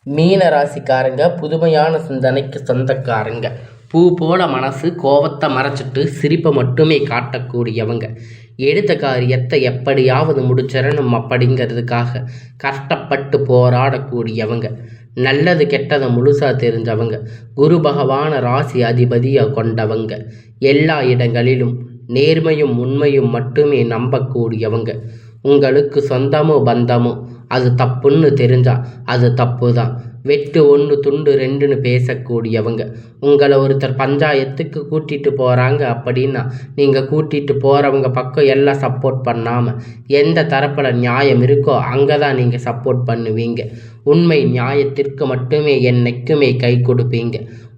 மீன ராசிக்காரங்க புதுமையான சிந்தனைக்கு சொந்தக்காரங்க. பூ போல மனசு கோவத்தை மறைச்சிட்டு சிரிப்பை மட்டுமே காட்டக்கூடியவங்க. எடுத்த காரியத்தை எப்படியாவது முடிச்சிடணும் அப்படிங்கிறதுக்காக கஷ்டப்பட்டு போராடக்கூடியவங்க. நல்லது கெட்டதை முழுசா தெரிஞ்சவங்க. குரு பகவான ராசி அதிபதியாக கொண்டவங்க. எல்லா இடங்களிலும் நேர்மையும் உண்மையும் மட்டுமே நம்பக்கூடியவங்க. உங்களுக்கு சொந்தமோ பந்தமோ அது தப்புன்னு தெரிஞ்சா அது தப்பு தான். வெட்டு ஒன்று துண்டு ரெண்டுன்னு பேசக்கூடியவங்க. உங்களை ஒருத்தர் பஞ்சாயத்துக்கு கூட்டிகிட்டு போகிறாங்க அப்படின்னா நீங்கள் கூட்டிகிட்டு போகிறவங்க பக்கம் எல்லாம் சப்போர்ட் பண்ணாமல் எந்த தரப்பில் நியாயம் இருக்கோ அங்கே தான் நீங்கள் சப்போர்ட் பண்ணுவீங்க. உண்மை நியாயத்திற்கு மட்டுமே என்னைக்குமே கை கொடுப்பீங்க.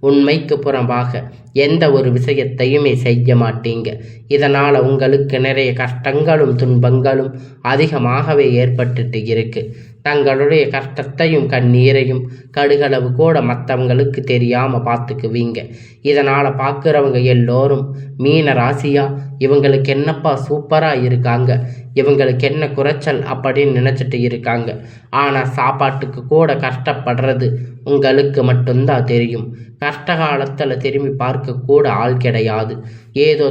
உண்மைக்கு புறம்பாக எந்த ஒரு விஷயத்தையுமே செய்ய மாட்டீங்க. இதனால் உங்களுக்கு நிறைய கஷ்டங்களும் துன்பங்களும் அதிகமாகவே ஏற்பட்டுட்டு இருக்கு. தங்களுடைய கஷ்டத்தையும் கண்ணீரையும் கடுகளவு கூட மற்றவங்களுக்கு தெரியாமல் பார்த்துக்குவீங்க. இதனால் பார்க்குறவங்க எல்லோரும் மீன ராசியா, இவங்களுக்கு என்னப்பா சூப்பராக இருக்காங்க, இவங்களுக்கு என்ன குறைச்சல் அப்படின்னு நினச்சிட்டு இருக்காங்க. ஆனால் சாப்பாட்டுக்கு கூட கஷ்டப்படுறது உங்களுக்கு மட்டும்தான் தெரியும். கஷ்ட காலத்தில் திரும்பி பார்க்க கூட ஆள் கிடையாது. ஏதோ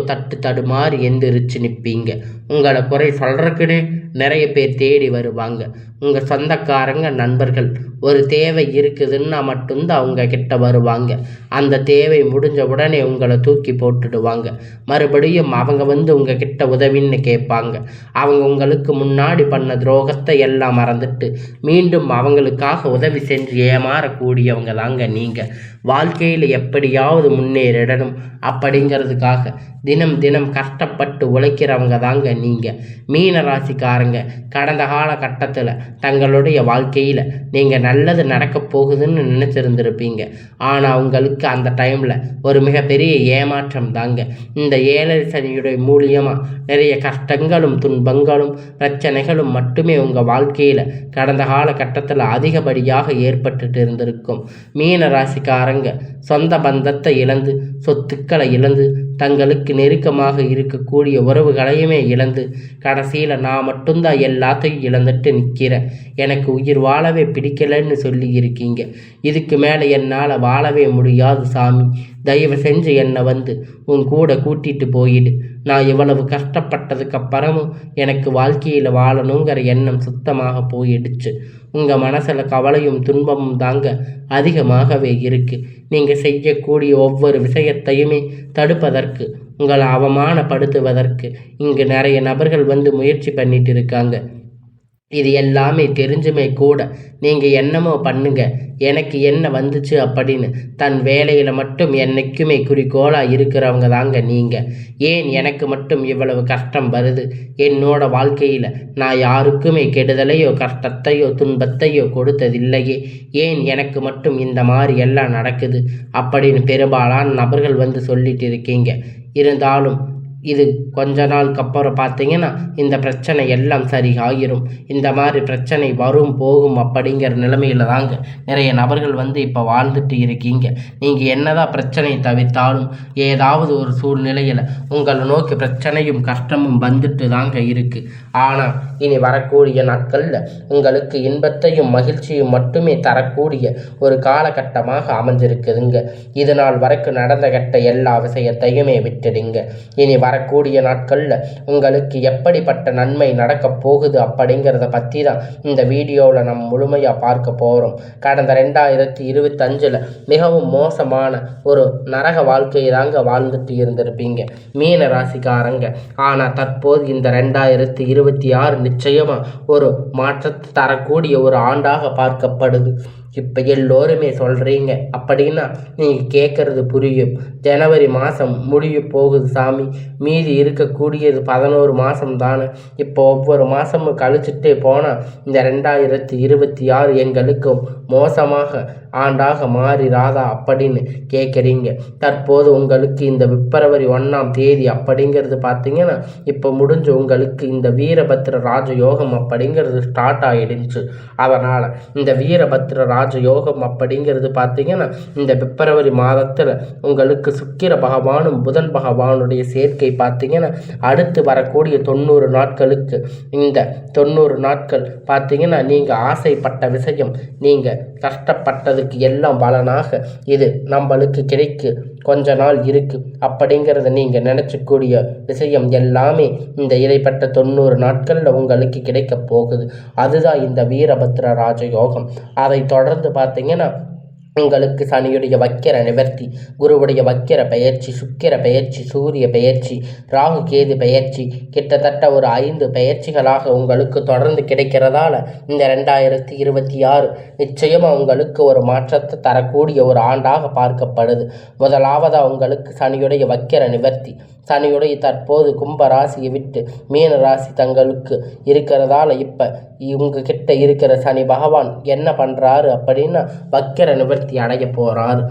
தடுமாறி எந்திரிச்சு நிற்பீங்க. உங்களை குறை சொல்கிறக்குன்னு நிறைய பேர் தேடி வருவாங்க. உங்கள் சொந்தக்காரங்க நண்பர்கள் ஒரு தேவை இருக்குதுன்னா மட்டும்தான் அவங்க கிட்ட வருவாங்க. அந்த தேவை முடிஞ்ச உடனே உங்களை தூக்கி போட்டுடுவாங்க. மறுபடியும் அவங்க வந்து உங்கள் கிட்ட உதவின்னு கேட்பாங்க. அவங்க உங்களுக்கு முன்னாடி பண்ண துரோகத்தை எல்லாம் மறந்துட்டு மீண்டும் அவங்களுக்காக உதவி செஞ்சு ஏமாறக்கூடியவங்க தாங்க நீங்கள். வாழ்க்கையில் எப்படியாவது முன்னேறிடணும் அப்படிங்கிறதுக்காக தினம் தினம் கஷ்டப்பட்டு உழைக்கிறவங்க தாங்க நீங்கள். மீன ராசிக்காரங்க கடந்த காலகட்டத்தில் தங்களுடைய வாழ்க்கையில் நீங்கள் நல்லது நடக்க போகுதுன்னு நினச்சிருந்துருப்பீங்க. ஆனால் உங்களுக்கு அந்த டைமில் ஒரு மிகப்பெரிய ஏமாற்றம் தாங்க. இந்த 7 சனியுடைய மூலியமாக நிறைய கஷ்டங்களும் துன்பங்களும் பிரச்சனைகளும் மட்டுமே உங்கள் வாழ்க்கையில் கடந்த காலகட்டத்தில் அதிகப்படியாக ஏற்பட்டுட்டு இருந்திருக்கும். மீன ராசிக்காரங்க சொந்த பந்தத்தை இழந்து சொத்துக்களை இழந்து தங்களுக்கு நெருக்கமாக இருக்கக்கூடிய உறவுகளையுமே இழந்து கடைசியில் நான் மட்டும்தான் எல்லாத்தையும் இழந்துட்டு நிற்கிறேன், எனக்கு உயிர் வாழவே பிடிக்கலைன்னு சொல்லி இருக்கீங்க. இதுக்கு மேலே என்னால் வாழவே முடியாது சாமி, தயவு செஞ்சு என்னை வந்து உன் கூட கூட்டிகிட்டு போயிடு. நான் இவ்வளவு கஷ்டப்பட்டதுக்கு அப்புறமும் எனக்கு வாழ்க்கையில் வாழணுங்கிற எண்ணம் சுத்தமாக போயிடுச்சு. உங்கள் மனசில் கவலையும் துன்பமும் தாங்க அதிகமாகவே இருக்குது. நீங்கள் செய்யக்கூடிய ஒவ்வொரு விஷயத்தையுமே தடுப்பதற்கு, உங்களை அவமானப்படுத்துவதற்கு இங்கு நிறைய நபர்கள் வந்து முயற்சி பண்ணிட்டு இருக்காங்க. இது எல்லாமே தெரிஞ்சுமே கூட நீங்கள் என்னமோ பண்ணுங்க, எனக்கு என்ன வந்துச்சு அப்படின்னு தன் வேலையில் மட்டும் என்றைக்குமே குறிக்கோளாக இருக்கிறவங்க தாங்க நீங்கள். ஏன் எனக்கு மட்டும் இவ்வளவு கஷ்டம் வருது, என்னோட வாழ்க்கையில் நான் யாருக்குமே கெடுதலையோ கஷ்டத்தையோ துன்பத்தையோ கொடுத்ததில்லையே, ஏன் எனக்கு மட்டும் இந்த மாதிரி எல்லாம் நடக்குது அப்படின்னு பெரும்பாலான நபர்கள் வந்து சொல்லிட்டு இருக்கீங்க. இருந்தாலும் இது கொஞ்ச நாளுக்கு அப்புறம் பார்த்தீங்கன்னா இந்த பிரச்சனை எல்லாம் சரி ஆகிரும். இந்த மாதிரி பிரச்சனை வரும் போகும் அப்படிங்கிற நிலைமையில் தாங்க நிறைய நபர்கள் வந்து இப்போ வாழ்ந்துட்டு இருக்கீங்க. நீங்கள் என்னதான் பிரச்சனை தவிர்த்தாலும் ஏதாவது ஒரு சூழ்நிலையில் உங்களை நோக்கி பிரச்சனையும் கஷ்டமும் வந்துட்டு தாங்க இருக்குது. ஆனால் இனி வரக்கூடிய நாட்களில் உங்களுக்கு இன்பத்தையும் மகிழ்ச்சியும் மட்டுமே தரக்கூடிய ஒரு காலகட்டமாக அமைஞ்சிருக்குதுங்க. இது நாள் வரைக்கும் நடந்த கட்ட எல்லா விஷயத்தையுமே விட்டுடுங்க. இனி வரக்கூடிய நாட்களில் உங்களுக்கு எப்படிப்பட்ட நன்மை நடக்க போகுது அப்படிங்கிறத பற்றி தான் இந்த வீடியோவில் நம்ம முழுமையாக பார்க்க போகிறோம். கடந்த 2025 மிகவும் மோசமான ஒரு நரக வாழ்க்கையை தாங்க வாழ்ந்துட்டு இருந்திருப்பீங்க மீன ராசிக்காரங்க. ஆனால் தற்போது இந்த 2026 நிச்சயமாக ஒரு மாற்றத்தை தரக்கூடிய ஒரு ஆண்டாக பார்க்கப்படுது. இப்போ எல்லோருமே சொல்கிறீங்க அப்படின்னா நீங்கள் கேட்குறது புரியும். ஜனவரி மாதம் முடிய போகுது சாமி, மீதி இருக்கக்கூடியது 11 மாதம் தானே. இப்போ ஒவ்வொரு மாதமும் கழிச்சுட்டே போனால் இந்த 2026 எங்களுக்கு மோசமாக ஆண்டாக மாறிராதா அப்படின்னு கேட்குறீங்க. தற்போது உங்களுக்கு இந்த பிப்ரவரி 1ஆம் தேதி அப்படிங்கிறது பார்த்தீங்கன்னா இப்போ முடிஞ்சு உங்களுக்கு இந்த வீரபத்ர ராஜயோகம் அப்படிங்கிறது ஸ்டார்ட் ஆகிடுச்சு. அதனால் இந்த வீரபத்ர ராஜயோகம் அப்படிங்கிறது பார்த்தீங்கன்னா இந்த பிப்ரவரி மாதத்தில் உங்களுக்கு சுக்கிர பகவானும் புதன் பகவானுடைய சேர்க்கை பார்த்தீங்கன்னா அடுத்து வரக்கூடிய 90 நாட்களுக்கு இந்த 90 நாட்கள் பார்த்தீங்கன்னா நீங்கள் ஆசைப்பட்ட விஷயம் நீங்கள் கஷ்டப்பட்டதுக்கு எல்லாம் பலனாக இது நம்மளுக்கு கிடைக்கு கொஞ்ச நாள் இருக்குது அப்படிங்கிறத நீங்கள் நினச்சக்கூடிய விஷயம் எல்லாமே இந்த இடைப்பட்ட 90 நாட்களில் உங்களுக்கு கிடைக்க போகுது. அதுதான் இந்த வீரபத்ர ராஜயோகம். அதை தொடர்ந்து பார்த்தீங்கன்னா உங்களுக்கு சனியுடைய வக்கிர நிவர்த்தி, குருவுடைய வக்கிர பெயர்ச்சி, சுக்கிர பெயர்ச்சி, சூரிய பெயர்ச்சி, ராகு கேது பெயர்ச்சி, கிட்டத்தட்ட ஒரு 5 பெயர்ச்சிகளாக உங்களுக்கு தொடர்ந்து கிடைக்கிறதால இந்த 2026 நிச்சயமாக உங்களுக்கு ஒரு மாற்றத்தை தரக்கூடிய ஒரு ஆண்டாக பார்க்கப்படுது. முதலாவதாக உங்களுக்கு சனியுடைய வக்கிர நிவர்த்தி. சனியுடைய தற்போது கும்ப ராசியை விட்டு மீன ராசி தங்களுக்கு இருக்கிறதால இப்போ இவங்கக்கிட்ட இருக்கிற சனி பகவான் என்ன பண்ணுறாரு அப்படின்னா வக்கிர நிவர்த்தி அடைய போகிறாரு.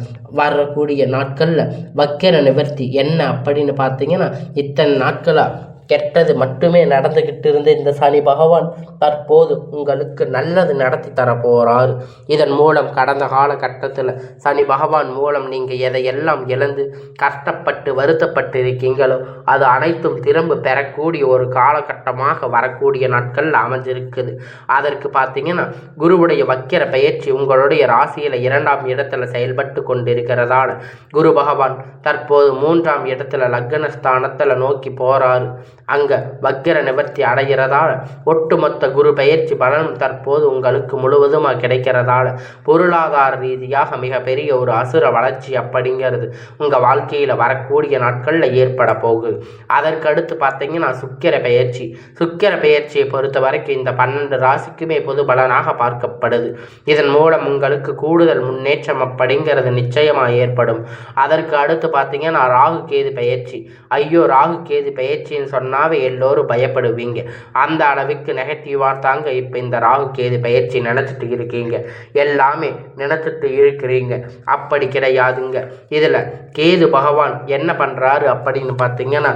வரக்கூடிய நாட்களில் வக்கிர நிவர்த்தி என்ன அப்படின்னு பார்த்தீங்கன்னா இத்தனை நாட்களாக கெட்டது மட்டுமே நடந்துக்கிட்டு இருந்த இந்த சனி பகவான் தற்போது உங்களுக்கு நல்லது நடத்தி தரப்போகிறாரு. இதன் மூலம் கடந்த காலகட்டத்தில் சனி பகவான் மூலம் நீங்கள் எதையெல்லாம் இழந்து கஷ்டப்பட்டு வருத்தப்பட்டு இருக்கீங்களோ அது அனைத்தும் திரும்ப பெறக்கூடிய ஒரு காலகட்டமாக வரக்கூடிய நாட்களில் அமைஞ்சிருக்குது. அதற்கு பார்த்தீங்கன்னா குருவுடைய வக்கிர பயிற்சி உங்களுடைய ராசியில் 2ஆம் இடத்துல செயல்பட்டு கொண்டிருக்கிறதால குரு பகவான் தற்போது 3ஆம் இடத்துல லக்னஸ்தானத்தில் நோக்கி போகிறாரு. அங்கே வக்கிர நிவர்த்தி அடைகிறதால ஒட்டுமொத்த குரு பயிற்சி பலனும் தற்போது உங்களுக்கு முழுவதுமாக கிடைக்கிறதால பொருளாதார ரீதியாக மிகப்பெரிய ஒரு அசுர வளர்ச்சி அப்படிங்கிறது உங்கள் வாழ்க்கையில் வரக்கூடிய நாட்களில் ஏற்பட போகுது. அதற்கடுத்து பார்த்தீங்கன்னா சுக்கிர பயிற்சி. சுக்கிர பயிற்சியை பொறுத்த வரைக்கும் இந்த 12 ராசிக்குமே பொது பலனாக பார்க்கப்படுது. இதன் மூலம் உங்களுக்கு கூடுதல் முன்னேற்றம் அப்படிங்கிறது நிச்சயமாக ஏற்படும். அதற்கு அடுத்து பார்த்தீங்கன்னா ராகு கேது பயிற்சி. ஐயோ ராகு கேது பயிற்சின்னு சொன்னாவே எல்லோரும் பயப்படுவீங்க. அந்த அளவுக்கு நெகட்டிவாக தாங்க இப்போ இந்த ராகு கேது பயிற்சி நினச்சிட்டு இருக்கீங்க, எல்லாமே நினச்சிட்டு இருக்கிறீங்க. அப்படி கிடையாதுங்க. இதில் கேது பகவான் என்ன பண்ணுறாரு அப்படின்னு பார்த்தீங்கன்னா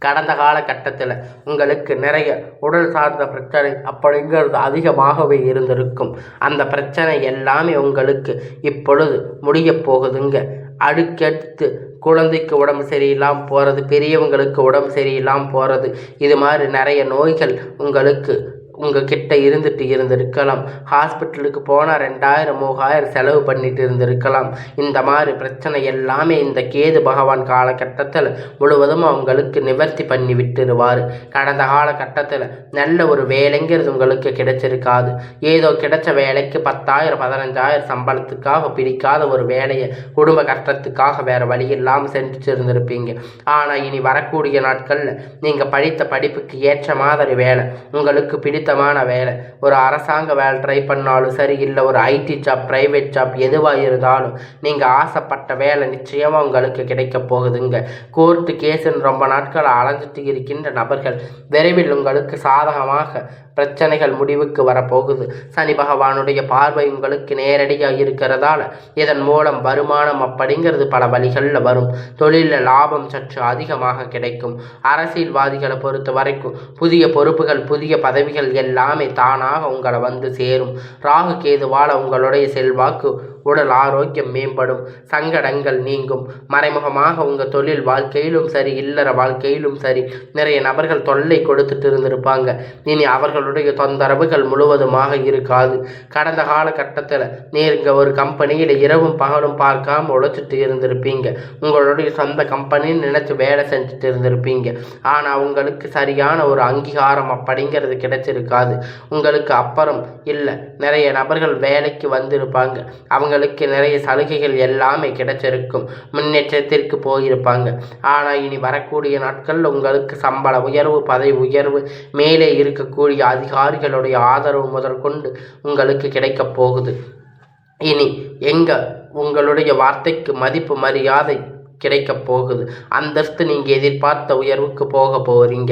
கடந்த காலகட்டத்தில் உங்களுக்கு நிறைய உடல் சார்ந்த பிரச்சனை அப்படிங்கிறது அதிகமாகவே இருந்திருக்கும். அந்த பிரச்சனை எல்லாமே உங்களுக்கு இப்பொழுது முடிய போகுதுங்க. அடுக்கடுத்து குழந்தைக்கு உடம்பு சரியில்லாமல் போகிறது, பெரியவங்களுக்கு உடம்பு சரியில்லாமல் போகிறது, இது மாதிரி நிறைய நோய்கள் உங்களுக்கு உங்ககிட்ட இருந்திருக்கலாம். ஹாஸ்பிட்டலுக்கு போனால் 2000 3000 செலவு பண்ணிட்டு இருந்திருக்கலாம். இந்த மாதிரி பிரச்சனை எல்லாமே இந்த கேது பகவான் காலகட்டத்தில் முழுவதும் அவங்களுக்கு நிவர்த்தி பண்ணி விட்டுருவார். கடந்த காலகட்டத்தில் நல்ல ஒரு வேலைங்கிறது உங்களுக்கு கிடைச்சிருக்காது. ஏதோ கிடைச்ச வேலைக்கு 10,000 15,000 சம்பளத்துக்காக பிடிக்காத ஒரு வேலையை குடும்ப கஷ்டத்துக்காக வேறு வழி இல்லாமல் செஞ்சுட்டு இருந்திருப்பீங்க. ஆனால் இனி வரக்கூடிய நாட்களில் நீங்கள் படித்த படிப்புக்கு ஏற்ற மாதிரி வேலை, உங்களுக்கு பிடித்தமான வேலை, ஒரு அரசாங்க வேலை ட்ரை பண்ணாலும் சரி, இல்லை ஒரு ஐடி ஜாப், பிரைவேட் ஜாப் எதுவாக இருந்தாலும் நீங்கள் ஆசைப்பட்ட வேலை நிச்சயமாக உங்களுக்கு கிடைக்க போகுதுங்க. கோர்ட்டு கேஸுன்னு ரொம்ப நாட்கள் அலைஞ்சிட்டு இருக்கின்ற நபர்கள் விரைவில் உங்களுக்கு சாதகமாக பிரச்சனைகள் முடிவுக்கு வரப்போகுது. சனி பகவானுடைய பார்வை உங்களுக்கு நேரடியாக இருக்கிறதால இதன் மூலம் வருமானம் அப்படிங்கிறது பல வழிகளில் வரும். தொழிலில் லாபம் சற்று அதிகமாக கிடைக்கும். அரசியல்வாதிகளை பொறுத்த வரைக்கும் புதிய பொறுப்புகள், புதிய பதவிகள் எல்லாமே தானாக உங்களை வந்து சேரும். ராகு கேதுவால் உங்களுடைய செல்வாக்கு, உடல் ஆரோக்கியம் மேம்படும், சங்கடங்கள் நீங்கும். மறைமுகமாக உங்கள் தொழில் வாழ்க்கையிலும் சரி, இல்லற வாழ்க்கையிலும் சரி நிறைய நபர்கள் தொல்லை கொடுத்துட்டு இருந்திருப்பாங்க. இனி அவர்களுடைய தொந்தரவுகள் முழுவதுமாக இருக்காது. கடந்த காலகட்டத்தில் நீங்கள் ஒரு கம்பெனியில் இரவும் பகலும் பார்க்காம உழைச்சிட்டு இருந்திருப்பீங்க. உங்களுடைய சொந்த கம்பெனின்னு நினைச்சு வேலை செஞ்சுட்டு இருந்திருப்பீங்க. ஆனால் உங்களுக்கு சரியான ஒரு அங்கீகாரம் அப்படிங்கிறது கிடைச்சிருக்காது. உங்களுக்கு அப்புறம் இல்லை நிறைய நபர்கள் வேலைக்கு வந்திருப்பாங்க. அவங்களுக்கு நிறைய சலுகைகள் எல்லாமே கிடைச்சிருக்கும். முன்னேற்றத்திற்கு போயிருப்பாங்க. ஆனால் இனி வரக்கூடிய நாட்களில் உங்களுக்கு சம்பள உயர்வு, பதவி உயர்வு, மேலே இருக்கக்கூடிய அதிகாரிகளுடைய ஆதரவு முதற்கொண்டு உங்களுக்கு கிடைக்க போகுது. இனி உங்களுடைய வார்த்தைக்கு மதிப்பு மரியாதை கிடைக்க போகுது. அந்தஸ்து நீங்கள் எதிர்பார்த்த உயர்வுக்கு போக போகிறீங்க.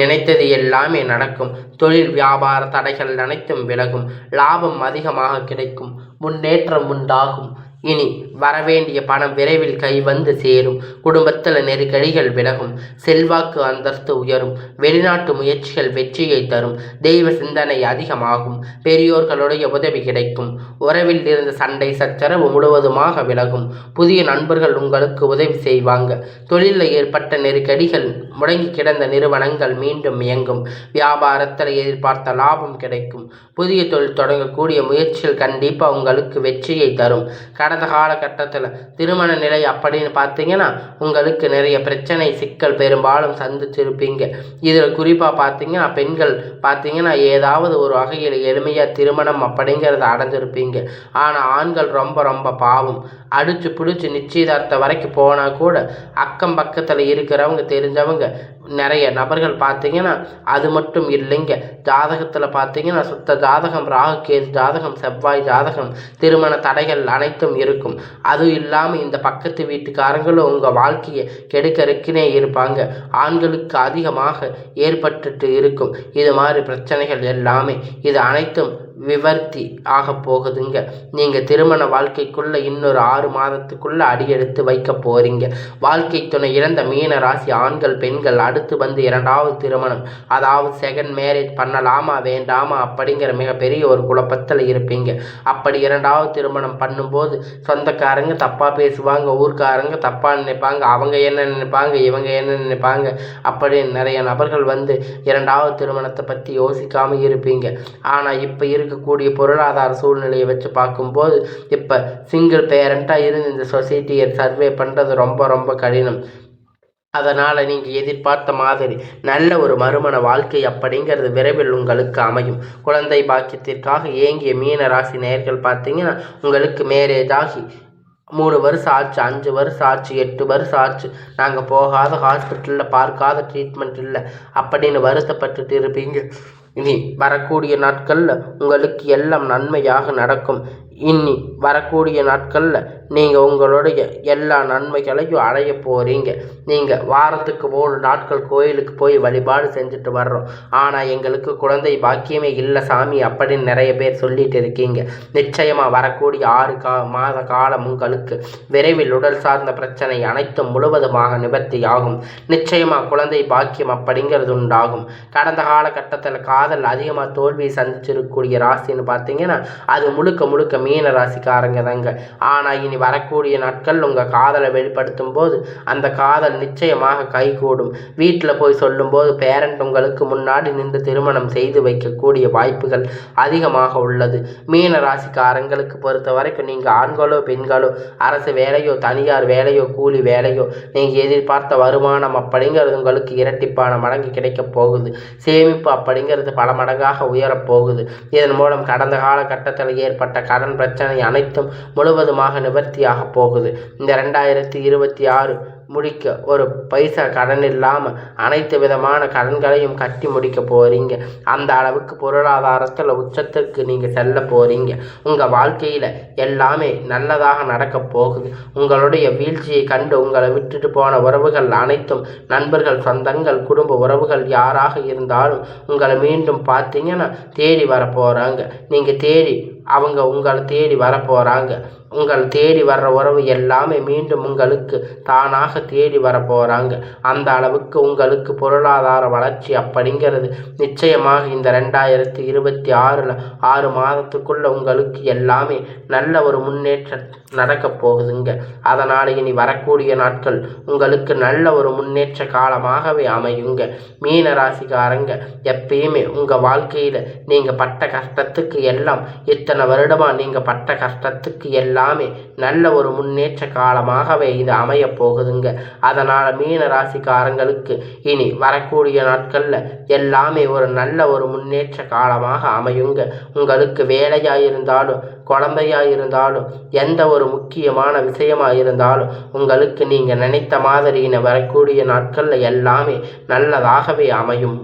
நினைத்தது எல்லாமே நடக்கும். தொழில் வியாபார தடைகள் அனைத்தும் விலகும். லாபம் அதிகமாக கிடைக்கும். முன்னேற்றம் உண்டாகும். இனி வரவேண்டிய பணம் விரைவில் கை வந்து சேரும். குடும்பத்தில் நெருக்கடிகள் விலகும். செல்வாக்கு அந்தஸ்து உயரும். வெளிநாட்டு முயற்சிகள் வெற்றியை தரும். தெய்வ சிந்தனை அதிகமாகும். பெரியோர்களுடைய உதவி கிடைக்கும். உறவில் இருந்த சண்டை சச்சரவு முழுவதுமாக விலகும். புதிய நண்பர்கள் உங்களுக்கு உதவி செய்வாங்க. தொழிலில் ஏற்பட்ட நெருக்கடிகள், முடங்கி கிடந்த நிறுவனங்கள் மீண்டும் இயங்கும். வியாபாரத்தில் எதிர்பார்த்த லாபம் கிடைக்கும். புதிய தொழில் தொடங்கக்கூடிய முயற்சிகள் கண்டிப்பாக உங்களுக்கு வெற்றியை தரும். கடந்த காலகட்டத்தில் திருமண நிலை அப்படின்னு பார்த்தீங்கன்னா உங்களுக்கு நிறைய பிரச்சனை சிக்கல் பெரும்பாலும் சந்திச்சிருப்பீங்க. இதில் குறிப்பாக பார்த்தீங்கன்னா பெண்கள் பார்த்தீங்கன்னா ஏதாவது ஒரு வகையில் எளிமையாக திருமணம் அப்படிங்கிறத அடைஞ்சிருப்பீங்க. ஆனால் ஆண்கள் ரொம்ப ரொம்ப பாவம். அடிச்சு பிடிச்சி நிச்சயதார்த்தம் வரைக்கும் போனால் கூட அக்கம் பக்கத்தில் இருக்கிறவங்க தெரிஞ்சவங்க நிறைய நபர்கள் பார்த்தீங்கன்னா அது மட்டும் இல்லைங்க. ஜாதகத்தில் பார்த்தீங்கன்னா சுத்த ஜாதகம், ராகு கேது ஜாதகம், செவ்வாய் ஜாதகம், திருமண தடைகள் அனைத்தும் இருக்கும். அதுவும் இல்லாமல் இந்த பக்கத்து வீட்டுக்காரங்களும் உங்கள் வாழ்க்கையை கெடுக்கறக்குனே இருப்பாங்க. ஆண்களுக்கு அதிகமாக ஏற்பட்டுட்டு இருக்கும் இது மாதிரி பிரச்சனைகள் எல்லாமே. இது அனைத்தும் விவர்த்தி ஆக போகுதுங்க. நீங்கள் திருமண வாழ்க்கைக்குள்ளே இன்னொரு 6 மாதத்துக்குள்ளே அடியெடுத்து வைக்க போகிறீங்க. வாழ்க்கை துணை இழந்த மீன ராசி ஆண்கள் பெண்கள் அடுத்து வந்து 2வது திருமணம், அதாவது செகண்ட் மேரேஜ் பண்ணலாமா வேண்டாமா அப்படிங்கிற மிகப்பெரிய ஒரு குழப்பத்தில் இருப்பீங்க. அப்படி 2வது திருமணம் பண்ணும்போது சொந்தக்காரங்க தப்பாக பேசுவாங்க, ஊர்க்காரங்க தப்பாக நினைப்பாங்க, அவங்க என்ன நினைப்பாங்க, இவங்க என்ன நினைப்பாங்க, அப்படி நிறைய நபர்கள் வந்து 2வது திருமணத்தை பற்றி யோசிக்காமல் இருப்பீங்க. ஆனால் இப்போ இருக்கக்கூடிய பொருளாதார சூழ்நிலையை வச்சு பார்க்கும்போது இப்போ சிங்கிள் பேரண்ட்டாக இருந்து இந்த சொசைட்டியை சர்வே பண்ணுறது ரொம்ப ரொம்ப கடினம். அதனால் நீங்கள் எதிர்பார்த்த மாதிரி நல்ல ஒரு மறுமண வாழ்க்கை அப்படிங்கிறது விரைவில் உங்களுக்கு அமையும். குழந்தை பாக்கியத்திற்காக ஏங்கிய மீன ராசி நேயர்கள் பார்த்தீங்கன்னா உங்களுக்கு மேரேஜ் ஆகி 3 வருஷம் ஆச்சு, 5 வருஷம் ஆச்சு, 8 வருஷம் ஆச்சு, நாங்கள் போகாத ஹாஸ்பிட்டலில் பார்க்காத ட்ரீட்மெண்ட் இல்லை அப்படின்னு வருத்தப்பட்டுட்டு இருப்பீங்க. இனி வரக்கூடிய நாட்களில் உங்களுக்கு எல்லாம் நன்மையாக நடக்கும். இனி வரக்கூடிய நாட்களில் நீங்கள் உங்களுடைய எல்லா நன்மைகளையும் அடைய போகிறீங்க. நீங்கள் வாரத்துக்கு 3 நாட்கள் கோயிலுக்கு போய் வழிபாடு செஞ்சுட்டு வர்றோம், ஆனால் எங்களுக்கு குழந்தை பாக்கியமே இல்லை சாமி அப்படின்னு நிறைய பேர் சொல்லிட்டு இருக்கீங்க. நிச்சயமாக வரக்கூடிய 6 மாத காலம் உங்களுக்கு விரைவில் உடல் சார்ந்த பிரச்சனை அனைத்தும் முழுவதுமாக நிவர்த்தி ஆகும். நிச்சயமாக குழந்தை பாக்கியம் அப்படிங்கிறது உண்டாகும். கடந்த காலகட்டத்தில் காதல் அதிகமாக தோல்வியை சந்திச்சிருக்கக்கூடிய ராசின்னு பார்த்தீங்கன்னா அது முழுக்க முழுக்க மீன ராசிக்காரங்க தாங்க. ஆனால் இனி வரக்கூடிய நாட்கள் உங்கள் காதலை வெளிப்படுத்தும் போது அந்த காதல் நிச்சயமாக கைகூடும். வீட்டில் போய் சொல்லும்போது பேரண்ட் உங்களுக்கு முன்னாடி நின்று திருமணம் செய்து வைக்கக்கூடிய வாய்ப்புகள் அதிகமாக உள்ளது. மீன ராசிக்காரங்களுக்கு பொறுத்த வரைக்கும் நீங்கள் ஆண்களோ பெண்களோ அரசு வேலையோ தனியார் வேலையோ கூலி வேலையோ நீங்கள் எதிர்பார்த்த வருமானம் அப்படிங்கிறது உங்களுக்கு இரட்டிப்பான மடங்கு கிடைக்கப் போகுது. சேமிப்பு அப்படிங்கிறது பல மடங்காக உயரப்போகுது. இதன் மூலம் கடந்த காலகட்டத்தில் ஏற்பட்ட கடன் பிரச்சனை அனைத்தும் முழுவதுமாக நிவர்த்தியாக போகுது. இந்த 2026 முடிக்க ஒரு பைசா கடன் இல்லாமல் அனைத்து விதமான கடன்களையும் கட்டி முடிக்க போகிறீங்க. அந்த அளவுக்கு பொருளாதாரத்தில் உச்சத்திற்கு நீங்கள் செல்ல போகிறீங்க. உங்கள் வாழ்க்கையில் எல்லாமே நல்லதாக நடக்க போகுது. உங்களுடைய வீழ்ச்சியை கண்டு உங்களை விட்டுட்டு போன உறவுகள் அனைத்தும் நண்பர்கள், சொந்தங்கள், குடும்ப உறவுகள் யாராக இருந்தாலும் உங்களை மீண்டும் பார்த்தீங்கன்னா தேடி வர போகிறாங்க. நீங்கள் தேடி அவங்க உங்களை தேடி வரப்போகிறாங்க. உங்கள் தேடி வர்ற உறவு எல்லாமே மீண்டும் உங்களுக்கு தானாக தேடி வர போகிறாங்க. அந்த அளவுக்கு உங்களுக்கு பொருளாதார வளர்ச்சி அப்படிங்கிறது நிச்சயமாக இந்த 2026 6 மாதத்துக்குள்ளே உங்களுக்கு எல்லாமே நல்ல ஒரு முன்னேற்றம் நடக்க போகுதுங்க. அதனால் இனி வரக்கூடிய நாட்கள் உங்களுக்கு நல்ல ஒரு முன்னேற்ற காலமாகவே அமையுங்க. மீன ராசிக்காரங்க எப்பயுமே உங்கள் வாழ்க்கையில் நீங்கள் பட்ட கஷ்டத்துக்கு எல்லாம் இத்தனை வருடமாக நீங்கள் பட்ட கஷ்டத்துக்கு எல்லாமே நல்ல ஒரு முன்னேற்ற காலமாகவே இது அமைய போகுதுங்க. அதனால் மீன ராசிக்காரங்களுக்கு இனி வரக்கூடிய நாட்களில் எல்லாமே ஒரு நல்ல ஒரு முன்னேற்ற காலமாக அமையுங்க. உங்களுக்கு வேலையாக இருந்தாலும் குழந்தையாக இருந்தாலும் எந்த ஒரு முக்கியமான விஷயமாக இருந்தாலும் உங்களுக்கு நீங்கள் நினைத்த மாதிரி வரக்கூடிய நாட்களில் எல்லாமே நல்லதாகவே அமையும்.